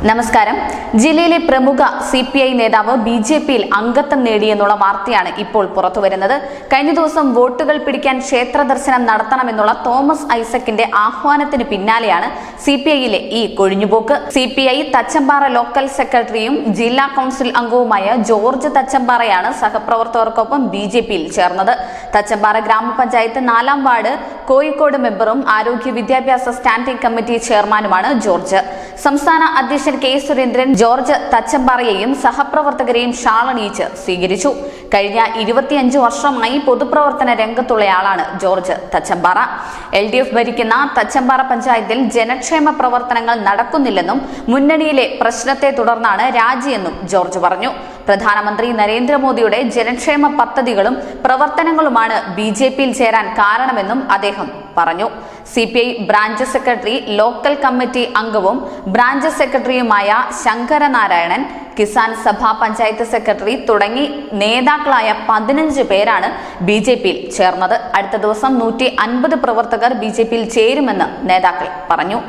നമസ്കാരം. ജില്ലയിലെ പ്രമുഖ CPI നേതാവ് BJPയിൽ അംഗത്വം നേടിയെന്നുള്ള വാർത്തയാണ് ഇപ്പോൾ പുറത്തുവരുന്നത്. കഴിഞ്ഞ ദിവസം വോട്ടുകൾ പിടിക്കാൻ ക്ഷേത്ര ദർശനം നടത്തണമെന്നുള്ള തോമസ് ഐസക്കിന്റെ ആഹ്വാനത്തിന് പിന്നാലെയാണ് CPIയിലെ ഈ കൊഴിഞ്ഞുപോക്ക്. CPI തച്ചമ്പാറ ലോക്കൽ സെക്രട്ടറിയും ജില്ലാ കൗൺസിൽ അംഗവുമായ ജോർജ് തച്ചമ്പാറയാണ് സഹപ്രവർത്തകർക്കൊപ്പം BJPയിൽ ചേർന്നത്. തച്ചമ്പാറ ഗ്രാമപഞ്ചായത്ത് 4-ാം വാർഡ് കോഴിക്കോട് മെമ്പറും ആരോഗ്യ വിദ്യാഭ്യാസ സ്റ്റാൻഡിംഗ് കമ്മിറ്റി ചെയർമാനുമാണ് ജോർജ്. സംസ്ഥാന അധ്യക്ഷൻ K. സുരേന്ദ്രൻ ജോർജ് തച്ചമ്പാറയെയും സഹപ്രവർത്തകരെയും ഷാളണിയിച്ച് സ്വീകരിച്ചു. കഴിഞ്ഞ 25 വർഷമായി പൊതുപ്രവർത്തന രംഗത്തുള്ളയാളാണ് ജോർജ് തച്ചമ്പാറ. LDF ഭരിക്കുന്ന തച്ചമ്പാറ പഞ്ചായത്തിൽ ജനക്ഷേമ പ്രവർത്തനങ്ങൾ നടക്കുന്നില്ലെന്നും മുന്നണിയിലെ പ്രശ്നത്തെ തുടർന്നാണ് രാജിയെന്നും ജോർജ് പറഞ്ഞു. പ്രധാനമന്ത്രി നരേന്ദ്രമോദിയുടെ ജനക്ഷേമ പദ്ധതികളും പ്രവർത്തനങ്ങളുമാണ് BJPയിൽ ചേരാൻ കാരണമെന്നും അദ്ദേഹം പറഞ്ഞു. CPI branch secretary, local committee അംഗവും ബ്രാഞ്ച് സെക്രട്ടറിയുമായ ശങ്കരനാരായണൻ, കിസാൻ സഭ പഞ്ചായത്ത് സെക്രട്ടറി തുടങ്ങി നേതാക്കളായ 15 പേരാണ് BJPയിൽ ചേർന്നത്. അടുത്ത ദിവസം 150 പ്രവർത്തകർ BJPയിൽ ചേരുമെന്ന് നേതാക്കൾ പറഞ്ഞു.